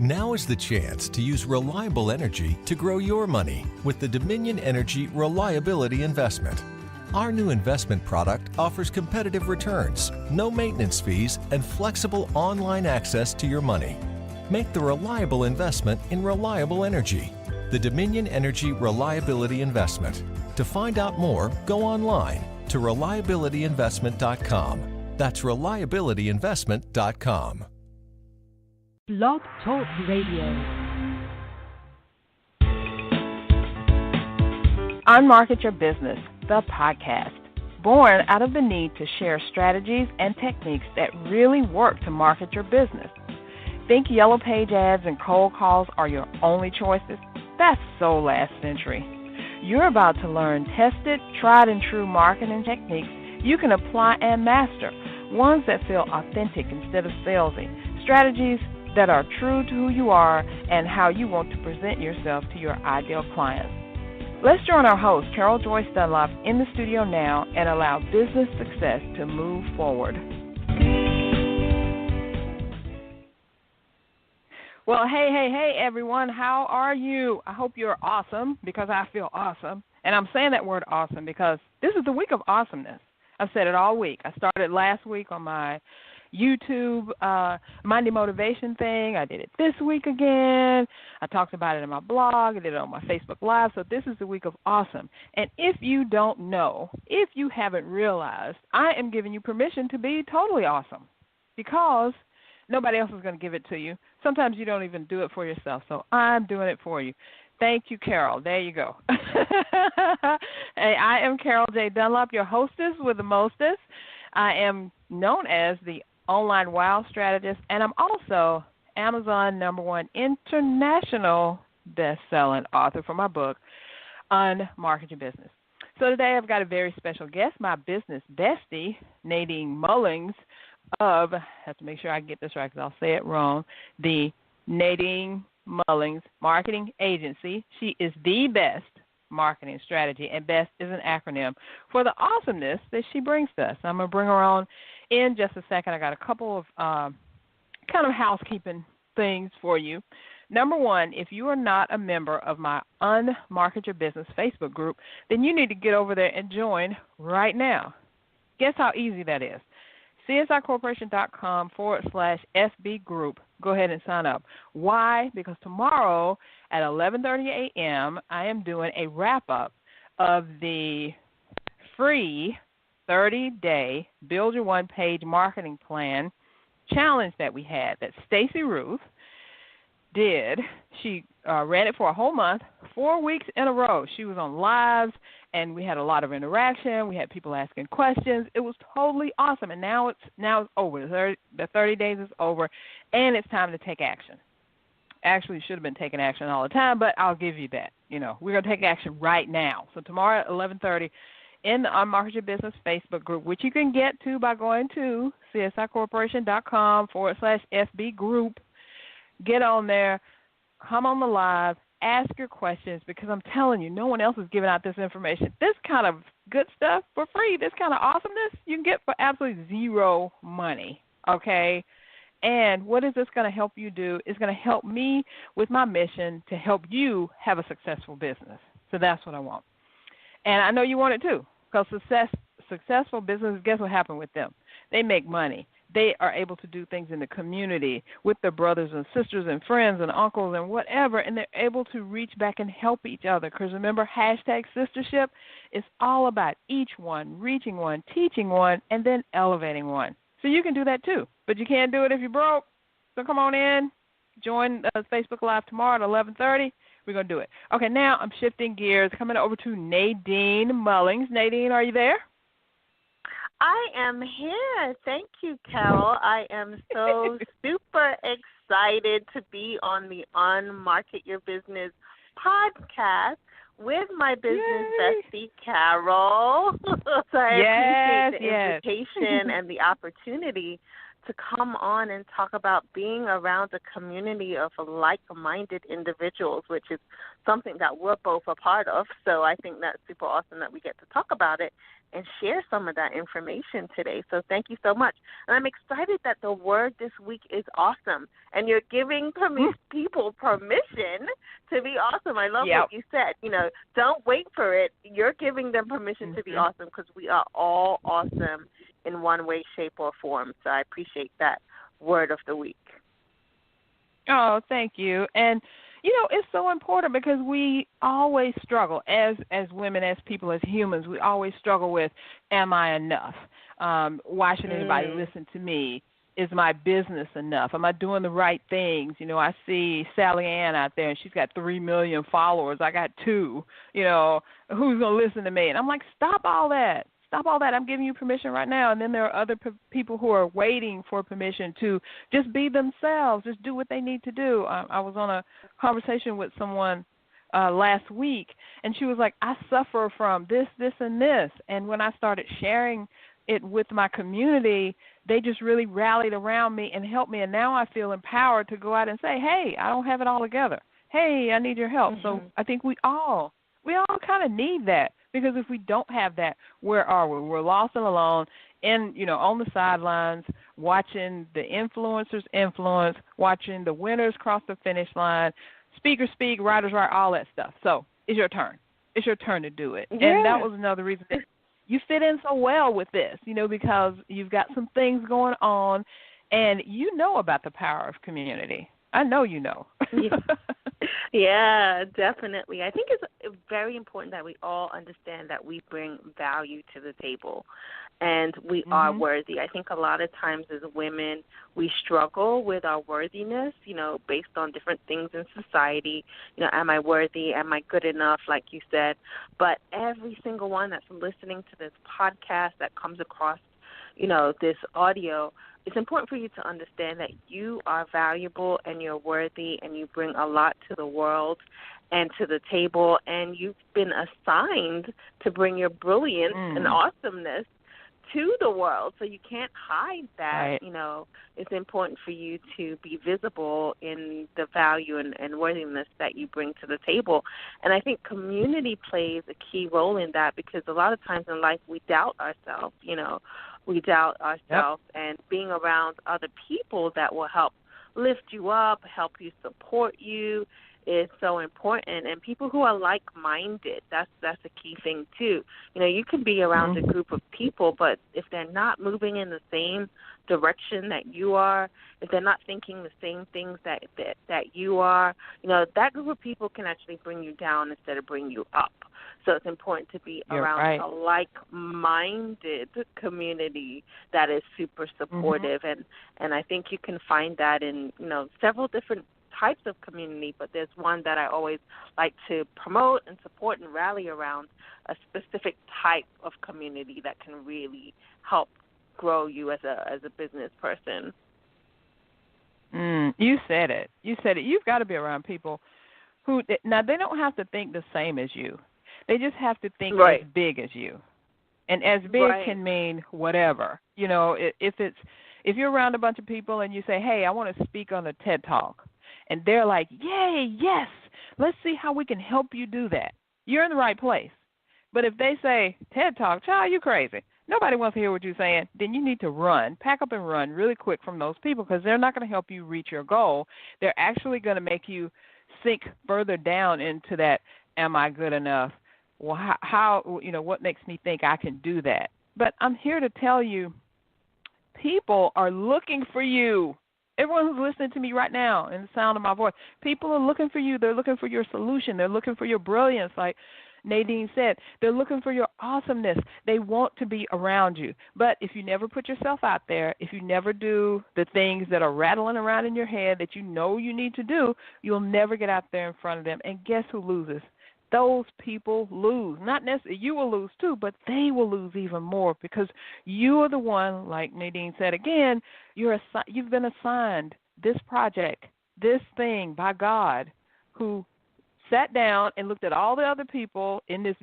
Now is the chance to use reliable energy to grow your money with the Dominion Energy Reliability Investment. Our new investment product offers competitive returns, no maintenance fees, and flexible online access to your money. Make the reliable investment in reliable energy. The Dominion Energy Reliability Investment. To find out more, go online to reliabilityinvestment.com. That's reliabilityinvestment.com. Blog Talk Radio. Unmarket Your Business, the podcast, born out of the need to share strategies and techniques that really work to market your business. Think yellow page ads and cold calls are your only choices? That's so last century. You're about to learn tested, tried and true marketing techniques you can apply and master, ones that feel authentic instead of salesy, strategies that are true to who you are and how you want to present yourself to your ideal clients. Let's join our host, Carol Joyce Dunlop, in the studio now and allow business success to move forward. Well, hey, everyone. How are you? I hope you're awesome because I feel awesome. And I'm saying that word awesome because this is the week of awesomeness. I've said it all week. I started last week on my YouTube Monday Motivation thing. I did it this week again. I talked about it in my blog. I did it on my Facebook Live. So this is the week of awesome. And if you don't know, if you haven't realized, I am giving you permission to be totally awesome because nobody else is going to give it to you. Sometimes you don't even do it for yourself. So I'm doing it for you. Thank you, Carol. There you go. Hey, I am Carol J. Dunlop, your hostess with the mostest. I am known as the online wow strategist, and I'm also Amazon #1 international best-selling author for my book, Unmarket Your Business. So today I've got a very special guest, my business bestie, Nadine Mullings of, I have to make sure I get this right because I'll say it wrong, the Nadine Mullings Marketing Agency. She is the best marketing strategy, and BEST is an acronym for the awesomeness that she brings to us. I'm going to bring her on in just a second. I got a couple of kind of housekeeping things for you. Number one, if you are not a member of my Unmarket Your Business Facebook group, then you need to get over there and join right now. Guess how easy that is? CSIcorporation.com/SB group. Go ahead and sign up. Why? Because tomorrow at 11:30 a.m., I am doing a wrap-up of the free 30-day Build Your One-Page Marketing Plan challenge that we had that Stacey Ruth did. She ran it for a whole month, 4 weeks in a row. She was on lives, and we had a lot of interaction. We had people asking questions. It was totally awesome, and now it's over. The 30 days is over, and it's time to take action. Actually, you should have been taking action all the time, but I'll give you that. You know, we're going to take action right now. So tomorrow at 11:30 in the Unmarket Your Business Facebook group, which you can get to by going to CSIcorporation.com/FB group. Get on there, come on the live, ask your questions, because I'm telling you, no one else is giving out this information. This kind of good stuff for free, this kind of awesomeness, you can get for absolutely zero money, okay? And what is this going to help you do? It's going to help me with my mission to help you have a successful business. So that's what I want. And I know you want it too, because successful businesses, guess what happened with them? They make money. They are able to do things in the community with their brothers and sisters and friends and uncles and whatever, and they're able to reach back and help each other. Because remember, #sistership is all about each one, reaching one, teaching one, and then elevating one. So you can do that too, but you can't do it if you're broke. So come on in, join Facebook Live tomorrow at 11:30. We're going to do it. Okay, now I'm shifting gears, coming over to Nadine Mullings. Nadine, are you there? I am here. Thank you, Carol. I am so super excited to be on the Unmarket Your Business podcast with my business bestie, Carol. So I appreciate the invitation and the opportunity to come on and talk about being around a community of like-minded individuals, which is something that we're both a part of. So I think that's super awesome that we get to talk about it and share some of that information today. So thank you so much. And I'm excited that the word this week is awesome. And you're giving people permission to be awesome. I love what you said. You know, don't wait for it. You're giving them permission to be awesome, because we are all awesome in one way, shape, or form. So I appreciate that word of the week. Oh, thank you. And you know, it's so important because we always struggle as women, as people, as humans. We always struggle with, am I enough? Why should anybody listen to me? Is my business enough? Am I doing the right things? You know, I see Sally Ann out there, and she's got 3 million followers. I got 2. You know, who's going to listen to me? And I'm like, stop all that. Stop all that. I'm giving you permission right now. And then there are other people who are waiting for permission to just be themselves, just do what they need to do. I was on a conversation with someone last week, and she was like, I suffer from this, and this. And when I started sharing it with my community, they just really rallied around me and helped me. And now I feel empowered to go out and say, hey, I don't have it all together. Hey, I need your help. So I think we all kind of need that. Because if we don't have that, where are we? We're lost and alone, and on the sidelines, watching the influencers influence, watching the winners cross the finish line, speakers speak, writers write, all that stuff. So it's your turn. It's your turn to do it. Yeah. And that was another reason that you fit in so well with this, because you've got some things going on, and you know about the power of community. I know you know. Yeah, definitely. I think it's very important that we all understand that we bring value to the table and we are worthy. I think a lot of times as women, we struggle with our worthiness, based on different things in society. Am I worthy? Am I good enough, like you said? But every single one that's listening to this podcast that comes across, this audio, it's important for you to understand that you are valuable and you're worthy and you bring a lot to the world and to the table, and you've been assigned to bring your brilliance and awesomeness to the world, so you can't hide that. Right. It's important for you to be visible in the value and worthiness that you bring to the table. And I think community plays a key role in that, because a lot of times in life we doubt ourselves, we doubt ourselves, and being around other people that will help lift you up, help you, support you, is so important. And people who are like-minded, that's a key thing too. You can be around a group of people, but if they're not moving in the same direction that you are, if they're not thinking the same things that you are, that group of people can actually bring you down instead of bring you up. So it's important to be around a like-minded community that is super supportive. And I think you can find that in, several different types of community, but there's one that I always like to promote and support and rally around, a specific type of community that can really help grow you as a business person. You said it. You've got to be around people who, now they don't have to think the same as you. They just have to think as big as you. And as big can mean whatever. If you're around a bunch of people and you say, hey, I want to speak on a TED Talk, and they're like, yay, yes, let's see how we can help you do that, you're in the right place. But if they say, TED Talk, child, you crazy, nobody wants to hear what you're saying, then you need to pack up and run really quick from those people, because they're not going to help you reach your goal. They're actually going to make you sink further down into that, am I good enough? Well, how what makes me think I can do that? But I'm here to tell you, people are looking for you. Everyone who's listening to me right now in the sound of my voice, people are looking for you. They're looking for your solution. They're looking for your brilliance, like Nadine said. They're looking for your awesomeness. They want to be around you. But if you never put yourself out there, if you never do the things that are rattling around in your head that you know you need to do, you'll never get out there in front of them. And guess who loses? Those people lose. Not necessarily you will lose too, but they will lose even more, because you are the one, like Nadine said again, you've been assigned this project, this thing by God, who sat down and looked at all the other people in this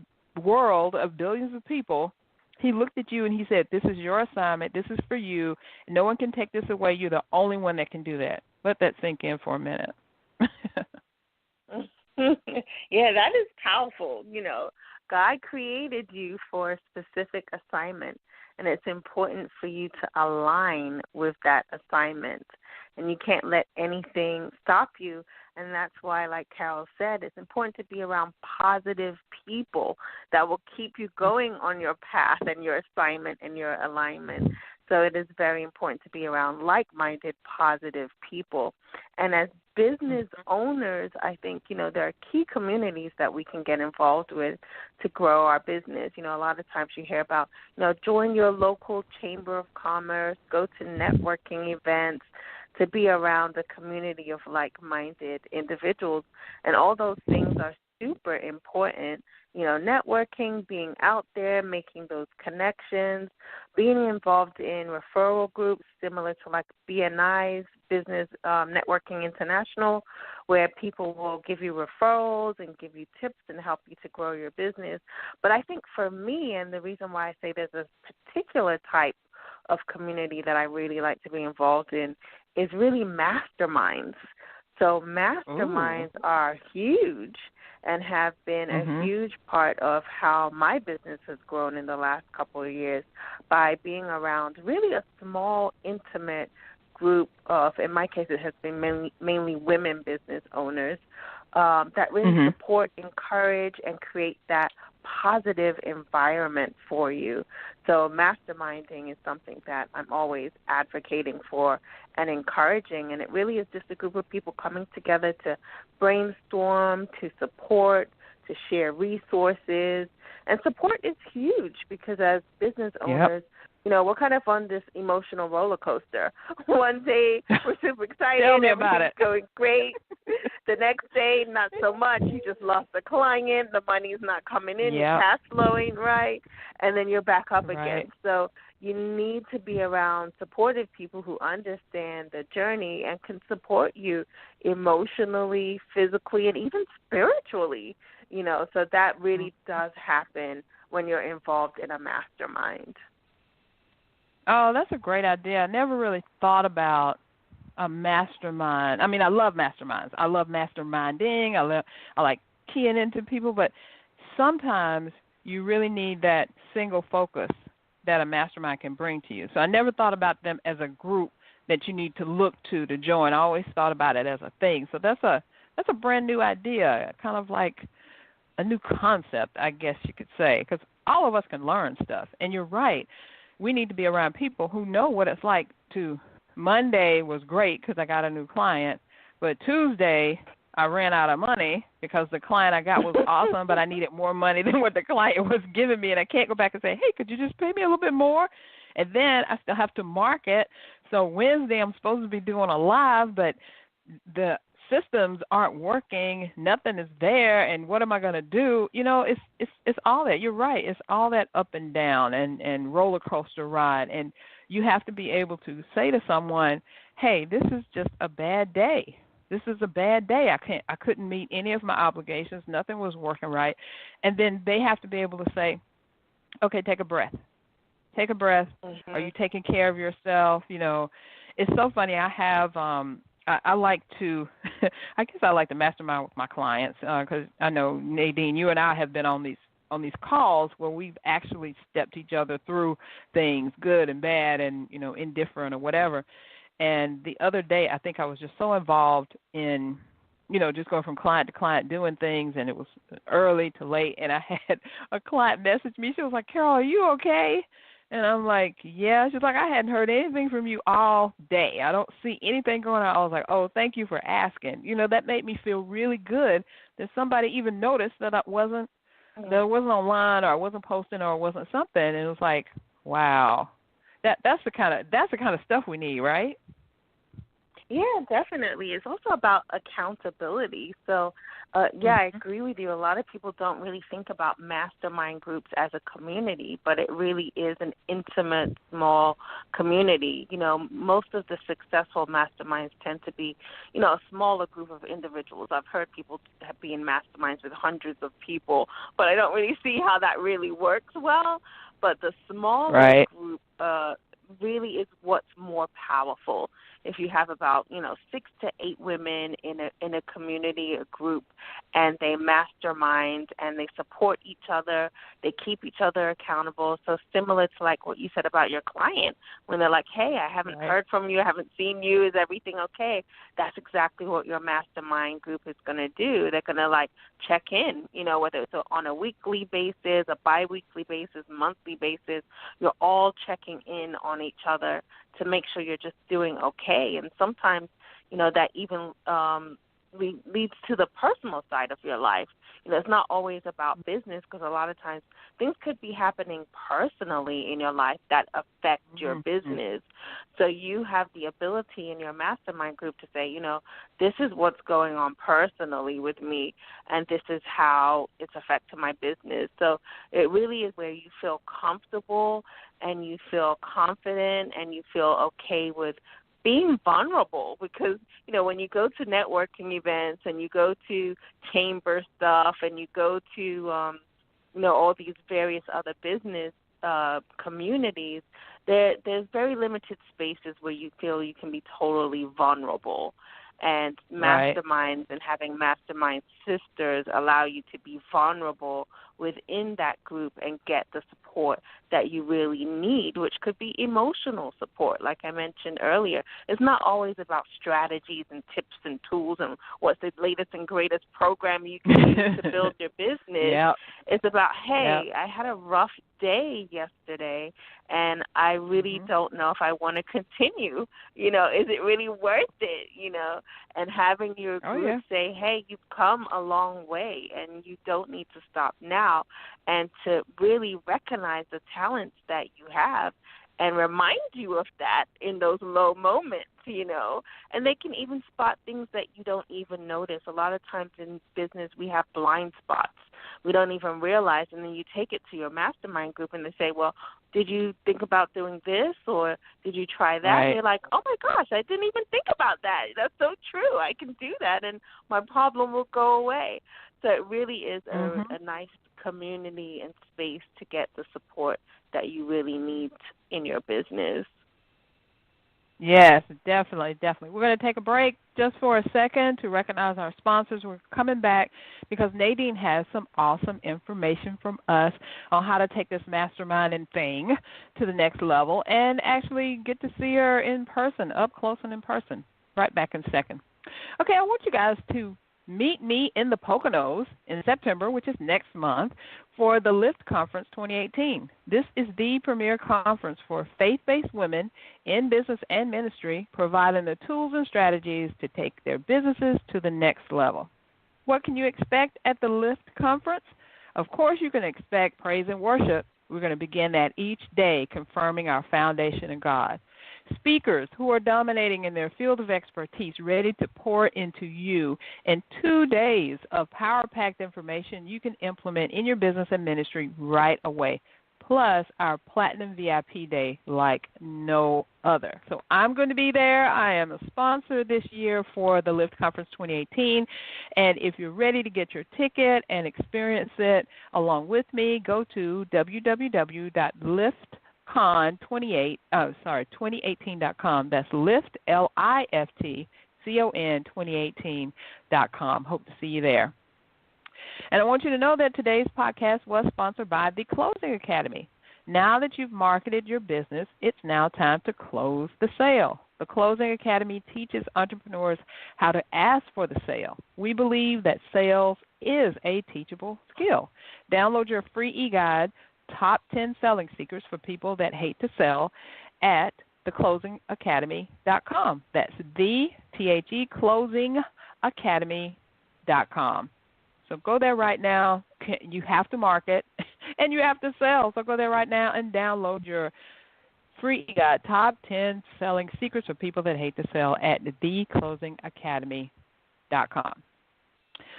world of billions of people He looked at you and he said, this is your assignment. This is for you. No one can take this away. You're the only one that can do that. Let that sink in for a minute. Yeah, that is powerful. You know, God created you for a specific assignment, and it's important for you to align with that assignment. And you can't let anything stop you. And that's why, like Carol said, it's important to be around positive people that will keep you going on your path and your assignment and your alignment. So it is very important to be around like-minded, positive people. And as business owners, I think, you know, there are key communities that we can get involved with to grow our business. You know, a lot of times you hear about, you know, join your local chamber of commerce, go to networking events, to be around a community of like-minded individuals. And all those things are super important. You know, networking, being out there, making those connections, being involved in referral groups similar to like B&I's Business Networking International, where people will give you referrals and give you tips and help you to grow your business. But I think for me, and the reason why I say there's a particular type of community that I really like to be involved in is really masterminds. So masterminds are huge and have been a huge part of how my business has grown in the last couple of years by being around really a small, intimate group of, in my case, it has been mainly women business owners that really support, encourage, and create that positive environment for you. So masterminding is something that I'm always advocating for and encouraging, and it really is just a group of people coming together to brainstorm, to support, to share resources. And support is huge because as business owners, you know, we're kind of on this emotional roller coaster. One day we're super excited, everything's going great. The next day, not so much. You just lost a client. The money's not coming in. Your cash flowing, right? And then you're back up again. So you need to be around supportive people who understand the journey and can support you emotionally, physically, and even spiritually. You know, so that really does happen when you're involved in a mastermind. Oh, that's a great idea. I never really thought about a mastermind. I mean, I love masterminds. I love masterminding. I like keying into people, but sometimes you really need that single focus that a mastermind can bring to you. So I never thought about them as a group that you need to look to join. I always thought about it as a thing. So that's a brand new idea, kind of like a new concept, I guess you could say, because all of us can learn stuff. And you're right. We need to be around people who know what it's like to Monday was great because I got a new client, but Tuesday I ran out of money because the client I got was awesome, but I needed more money than what the client was giving me, and I can't go back and say, hey, could you just pay me a little bit more? And then I still have to market. So Wednesday I'm supposed to be doing a live, but the systems aren't working, nothing is there, and what am I going to do? You know, it's all that. You're right. It's all that up and down and roller coaster ride, and you have to be able to say to someone, hey, this is just a bad day. This is a bad day. I couldn't meet any of my obligations. Nothing was working right. And then they have to be able to say, okay, take a breath. Take a breath. Are you taking care of yourself? You know, it's so funny. I have I like to, I guess I like to mastermind with my clients because I know, Nadine, you and I have been on these calls where we've actually stepped each other through things, good and bad and, you know, indifferent or whatever. And the other day, I think I was just so involved in, you know, just going from client to client doing things, and it was early to late, and I had a client message me. She was like, Carol, are you okay? And I'm like, yeah. She's like, I hadn't heard anything from you all day. I don't see anything going on. I was like, oh, thank you for asking. You know, that made me feel really good that somebody even noticed that I wasn't online or I wasn't posting or it wasn't something. And it was like, wow, that's the kind of stuff we need, right? Yeah, definitely. It's also about accountability. So, I agree with you. A lot of people don't really think about mastermind groups as a community, but it really is an intimate, small community. You know, most of the successful masterminds tend to be, you know, a smaller group of individuals. I've heard people be in masterminds with hundreds of people, but I don't really see how that really works well. But the smaller Right. group really is what's more powerful. If you have about 6 to 8 women in a community, a group, and they mastermind and they support each other, they keep each other accountable. So similar to like what you said about your client, when they're like, hey, I haven't heard from you, I haven't seen you, is everything okay? That's exactly what your mastermind group is going to do. They're going to like check in, whether it's on a weekly basis, a bi-weekly basis, monthly basis. You're all checking in on each other to make sure you're just doing okay. And sometimes, that even leads to the personal side of your life. It's not always about business, because a lot of times things could be happening personally in your life that affect your business. So you have the ability in your mastermind group to say, this is what's going on personally with me, and this is how it's affecting my business. So it really is where you feel comfortable and you feel confident and you feel okay with being vulnerable, because, when you go to networking events and you go to chamber stuff and you go to, all these various other business communities, there's very limited spaces where you feel you can be totally vulnerable. And masterminds and having mastermind sisters allow you to be vulnerable within that group and get the support that you really need, which could be emotional support, like I mentioned earlier. It's not always about strategies and tips and tools and what's the latest and greatest program you can use to build your business. It's about, hey, I had a rough day yesterday, and I really don't know if I want to continue. Is it really worth it? And having your group say, hey, you've come a long way, and you don't need to stop now, and to really recognize the talents that you have and remind you of that in those low moments, and they can even spot things that you don't even notice. A lot of times in business we have blind spots we don't even realize, and then you take it to your mastermind group and they say, well, did you think about doing this, or did you try that? And you're like, oh my gosh, I didn't even think about that. That's so true. I can do that and my problem will go away. So it really is a nice community and space to get the support that you really need in your business. Yes, definitely. We're going to take a break just for a second to recognize our sponsors. We're coming back because Nadine has some awesome information from us on how to take this masterminding thing to the next level and actually get to see her in person, up close and in person. Right back in a second. Okay, I want you guys to meet me in the Poconos in September, which is next month, for the Lift Conference 2018. This is the premier conference for faith-based women in business and ministry, providing the tools and strategies to take their businesses to the next level. What can you expect at the Lift Conference? Of course, you can expect praise and worship. We're going to begin that each day, confirming our foundation in God. Speakers who are dominating in their field of expertise, ready to pour into you, and 2 days of power-packed information you can implement in your business and ministry right away, plus our Platinum VIP Day like no other. So I'm going to be there. I am a sponsor this year for the Lift Conference 2018, and if you're ready to get your ticket and experience it along with me, go to www.liftcon2018.com. That's Lift, LIFTCON 2018.com. Hope to see you there. And I want you to know that today's podcast was sponsored by the Closing Academy. Now that you've marketed your business, it's now time to close the sale. The Closing Academy teaches entrepreneurs how to ask for the sale. We believe that sales is a teachable skill. Download your free e-guide, Top 10 Selling Secrets for People That Hate to Sell, at theclosingacademy.com. That's closingacademy.com. So go there right now. You have to market, and you have to sell. So go there right now and download your free guide, Top 10 Selling Secrets for People That Hate to Sell, at theclosingacademy.com.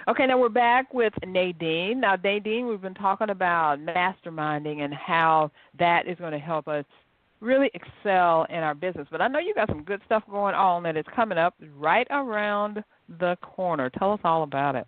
Okay, now we're back with Nadine. Now, Nadine, we've been talking about masterminding and how that is going to help us really excel in our business. But I know you got some good stuff going on that is coming up right around the corner. Tell us all about it.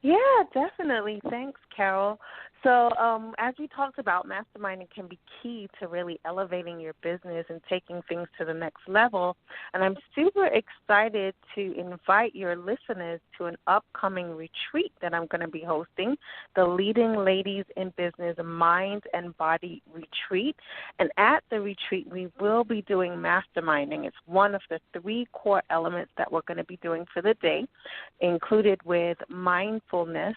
Yeah, definitely. Thanks, Carol. So as we talked about, masterminding can be key to really elevating your business and taking things to the next level. And I'm super excited to invite your listeners to an upcoming retreat that I'm going to be hosting, the Leading Ladies in Business Mind and Body Retreat. And at the retreat, we will be doing masterminding. It's one of the 3 core elements that we're going to be doing for the day, included with mindfulness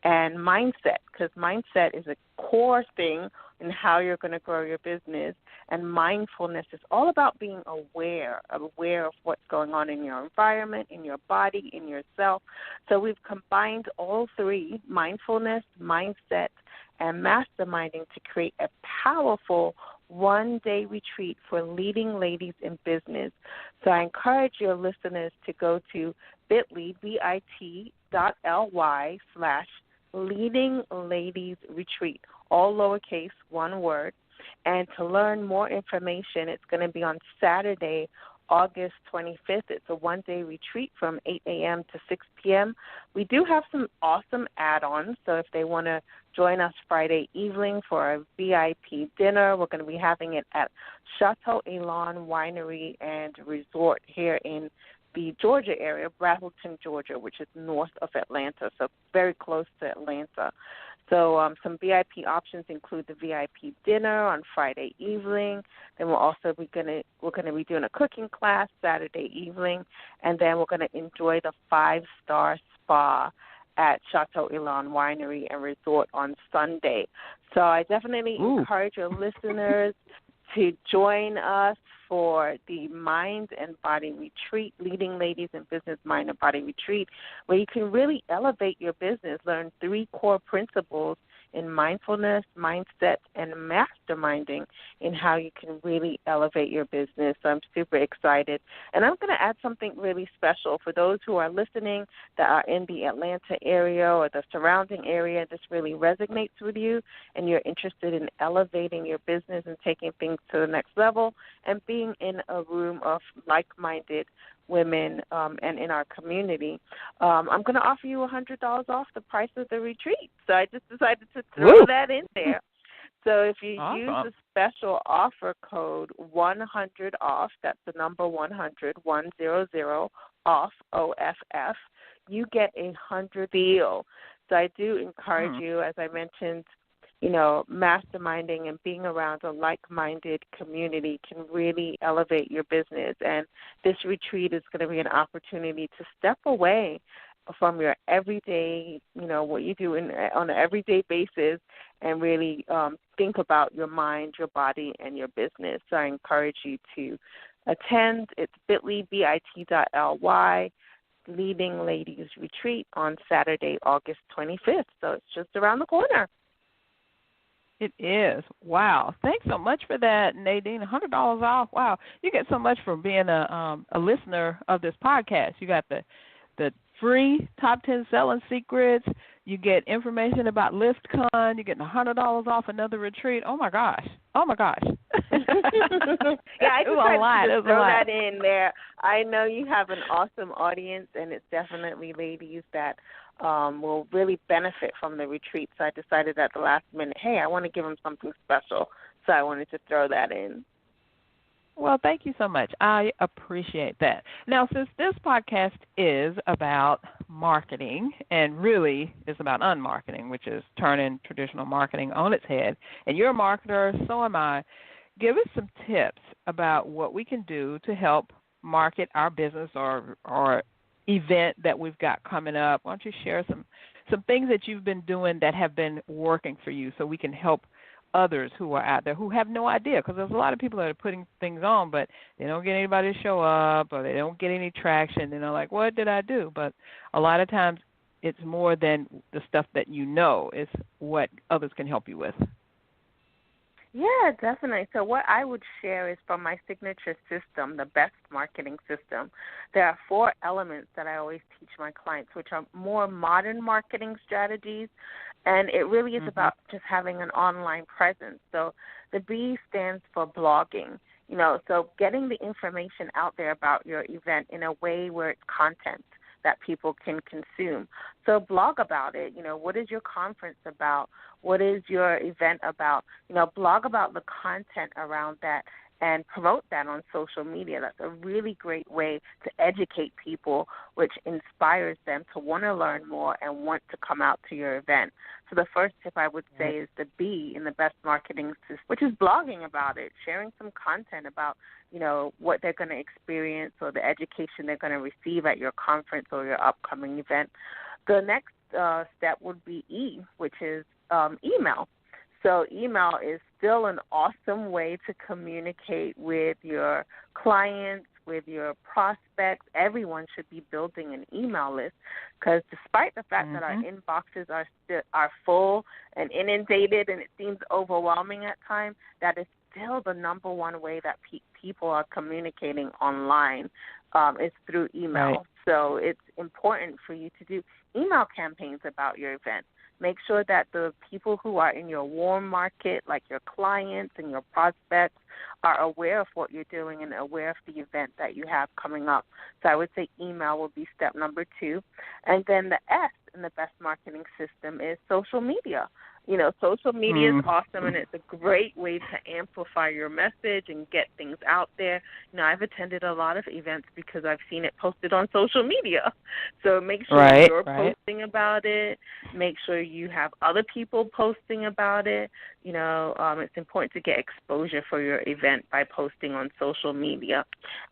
and mindset, because mindset is a core thing in how you're going to grow your business, and mindfulness is all about being aware of what's going on in your environment, in your body, in yourself. So we've combined all 3, mindfulness, mindset, and masterminding, to create a powerful one-day retreat for leading ladies in business. So I encourage your listeners to go to bit.ly, bit.ly/Leading Ladies Retreat, all lowercase, one word. And to learn more information, it's going to be on Saturday, August 25th. It's a one-day retreat from 8 a.m. to 6 p.m. We do have some awesome add-ons, so if they want to join us Friday evening for a VIP dinner, we're going to be having it at Chateau Elan Winery and Resort here in the Georgia area, Braselton, Georgia, which is north of Atlanta, so very close to Atlanta. So some VIP options include the VIP dinner on Friday evening. Then we're going to be doing a cooking class Saturday evening, and then we're going to enjoy the 5-star spa at Chateau Elan Winery and Resort on Sunday. So I definitely encourage your listeners to join us for the Mind and Body Retreat, Leading Ladies in Business Mind and Body Retreat, where you can really elevate your business, learn 3 core principles in mindfulness, mindset, and masterminding in how you can really elevate your business. So I'm super excited. And I'm going to add something really special for those who are listening that are in the Atlanta area or the surrounding area. This really resonates with you and you're interested in elevating your business and taking things to the next level and being in a room of like-minded women and in our community. I'm going to offer you $100 off the price of the retreat. So I just decided to throw that in there. So if you use the special offer code 100 off, that's the number 100, 100 off, OFF, you get a 100 deal. So I do encourage you, as I mentioned, you know, masterminding and being around a like-minded community can really elevate your business. And this retreat is going to be an opportunity to step away from your everyday, you know, what you do on an everyday basis and really think about your mind, your body, and your business. So I encourage you to attend. It's bit.ly, bit.ly, Leading Ladies Retreat on Saturday, August 25th. So it's just around the corner. It is. Wow. Thanks so much for that, Nadine. $100 off. Wow. You get so much for being a listener of this podcast. You got the free top 10 selling secrets. You get information about LiftCon. You're getting $100 off another retreat. Oh, my gosh. Oh, my gosh. Yeah, I just tried to throw that in there. I know you have an awesome audience, and it's definitely ladies that will really benefit from the retreat. So I decided at the last minute, hey, I want to give them something special. So I wanted to throw that in. Well, thank you so much. I appreciate that. Now, since this podcast is about marketing and really is about unmarketing, which is turning traditional marketing on its head, and you're a marketer, so am I, give us some tips about what we can do to help market our business or event that we've got coming up. Why don't you share some things that you've been doing that have been working for you so we can help others who are out there who have no idea, because there's a lot of people that are putting things on, but they don't get anybody to show up or they don't get any traction. And they're like, what did I do? But a lot of times it's more than the stuff that you know. It's what others can help you with. Yeah, definitely. So what I would share is from my signature system, the B.E.S.T marketing system. There are 4 elements that I always teach my clients, which are more modern marketing strategies, and it really is about just having an online presence. So the B stands for blogging, you know, so getting the information out there about your event in a way where it's content. that people can consume. So blog about it. What is your conference about? What is your event about? Blog about the content around that and promote that on social media. That's a really great way to educate people, which inspires them to want to learn more and want to come out to your event. So the first tip I would say is the B in the best marketing system, which is blogging about it, sharing some content about, what they're going to experience or the education they're going to receive at your conference or your upcoming event. The next step would be E, which is email. So email is still an awesome way to communicate with your clients, with your prospects. Everyone should be building an email list because despite the fact that our inboxes are full and inundated and it seems overwhelming at times, that is still the number one way that people are communicating online is through email. Right. So it's important for you to do email campaigns about your event. Make sure that the people who are in your warm market, like your clients and your prospects, are aware of what you're doing and aware of the event that you have coming up. So I would say email will be step number 2. And then the S in the best marketing system is social media. Social media is awesome, and it's a great way to amplify your message and get things out there. I've attended a lot of events because I've seen it posted on social media. So make sure you're posting about it. Make sure you have other people posting about it. It's important to get exposure for your event by posting on social media.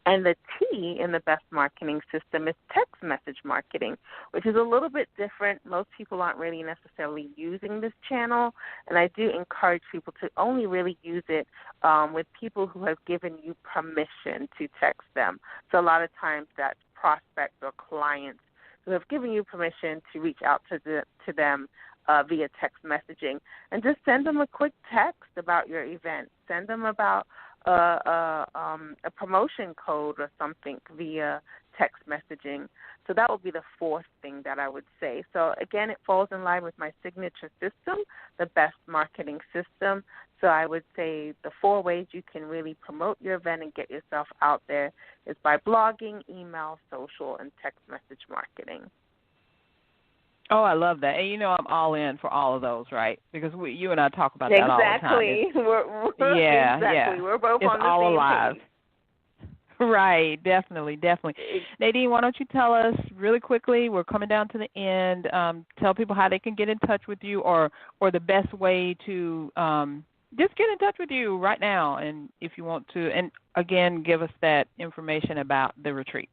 And the T in the best marketing system is text message marketing, which is a little bit different. Most people aren't really necessarily using this channel, and I do encourage people to only really use it with people who have given you permission to text them. So a lot of times that's prospects or clients who have given you permission to reach out to them via text messaging, and just send them a quick text about your event. Send them about a promotion code or something via text messaging. So that would be the fourth thing that I would say. So again, it falls in line with my signature system, the best marketing system. So I would say the 4 ways you can really promote your event and get yourself out there is by blogging, email, social, and text message marketing. Oh, I love that. And I'm all in for all of those, right? Because you and I talk about that all the time. Exactly. We're both it's on the all same alive. page. Right, definitely. Nadine, why don't you tell us really quickly, we're coming down to the end, tell people how they can get in touch with you or the best way to just get in touch with you right now, and if you want to, and again, give us that information about the retreat.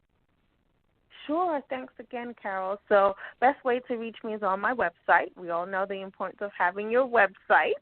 Sure. Thanks again, Carol. So best way to reach me is on my website. We all know the importance of having your website.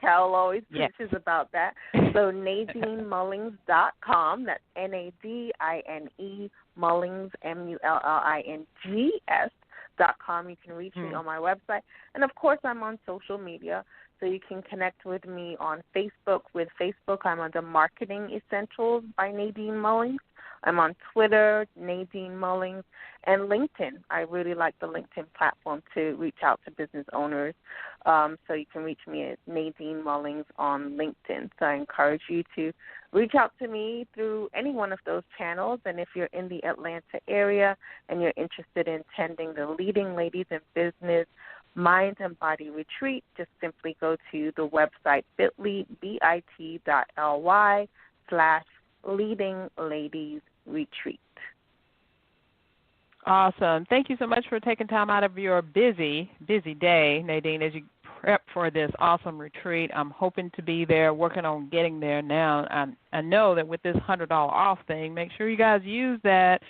Carol always preaches about that. So NadineMullings.com. That's NADINE Mullings, MULLINGS.com. You can reach me on my website. And, of course, I'm on social media. So you can connect with me on Facebook. With Facebook, I'm under Marketing Essentials by Nadine Mullings. I'm on Twitter, Nadine Mullings, and LinkedIn. I really like the LinkedIn platform to reach out to business owners. So you can reach me at Nadine Mullings on LinkedIn. So I encourage you to reach out to me through any one of those channels. And if you're in the Atlanta area and you're interested in attending the Leading Ladies in Business Mind and Body Retreat, just simply go to the website bit.ly/Leading Ladies Retreat. Awesome. Thank you so much for taking time out of your busy day, Nadine, as you prep for this awesome retreat. I'm hoping to be there, working on getting there now. I know that with this $100 off thing, make sure you guys use that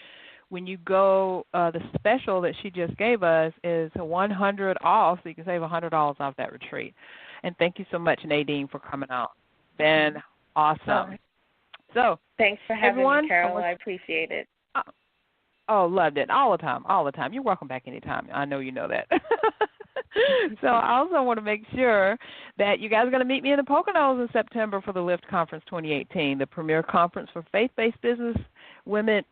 when you go. The special that she just gave us is $100 off, so you can save $100 off that retreat. And thank you so much, Nadine, for coming out. Been awesome. So thanks for having everyone, me, Carol. I appreciate it. Oh, loved it. All the time. You're welcome back anytime. I know you know that. So I also want to make sure that you guys are going to meet me in the Poconos in September for the Lift Conference 2018, the premier conference for faith-based women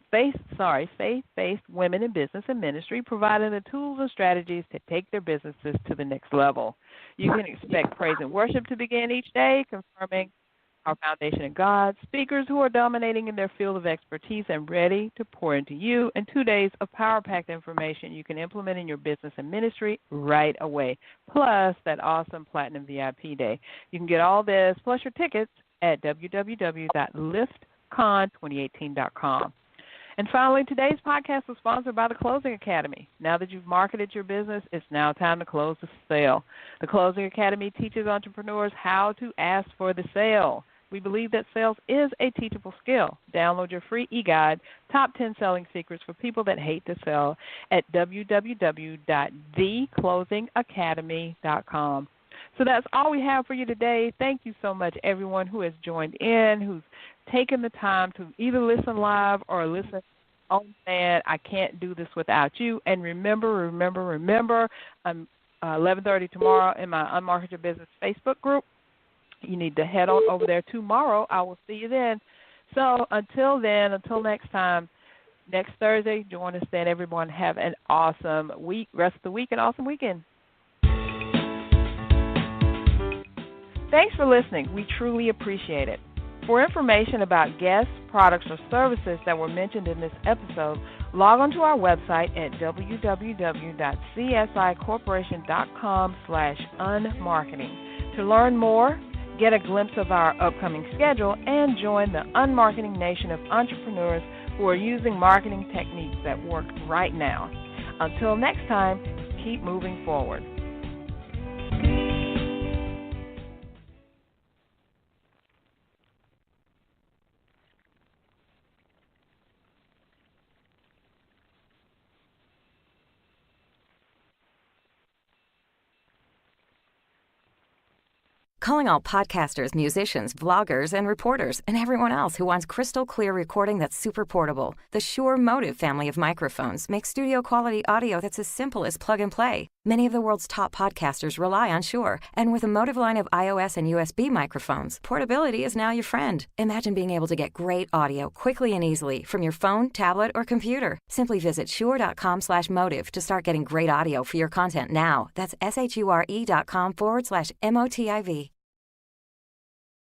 in business and ministry, providing the tools and strategies to take their businesses to the next level. You can expect praise and worship to begin each day, confirming our foundation in God, speakers who are dominating in their field of expertise and ready to pour into you, and 2 days of power-packed information you can implement in your business and ministry right away, plus that awesome Platinum VIP Day. You can get all this, plus your tickets, at www.liftcon2018.com. And finally, today's podcast was sponsored by the Closing Academy. Now that you've marketed your business, it's now time to close the sale. The Closing Academy teaches entrepreneurs how to ask for the sale. We believe that sales is a teachable skill. Download your free e-guide, Top 10 Selling Secrets for People That Hate to Sell, at www.theclosingacademy.com. So that's all we have for you today. Thank you so much, everyone who has joined in, who's taken the time to either listen live or listen on demand. I can't do this without you. And remember, 11:30 tomorrow in my Unmarket Your Business Facebook group. You need to head on over there tomorrow. I will see you then. So until then, until next time, next Thursday, join us then. Everyone have an awesome week, rest of the week, and awesome weekend. Thanks for listening. We truly appreciate it. For information about guests, products, or services that were mentioned in this episode, log on to our website at www.csicorporation.com/unmarketing. To learn more, get a glimpse of our upcoming schedule, and join the unmarketing nation of entrepreneurs who are using marketing techniques that work right now. Until next time, keep moving forward. Calling all podcasters, musicians, vloggers, and reporters, and everyone else who wants crystal clear recording that's super portable. The Shure Motive family of microphones makes studio-quality audio that's as simple as plug and play. Many of the world's top podcasters rely on Shure, and with a Motive line of iOS and USB microphones, portability is now your friend. Imagine being able to get great audio quickly and easily from your phone, tablet, or computer. Simply visit shure.com/motive to start getting great audio for your content now. That's SHURE.com/MOTIV.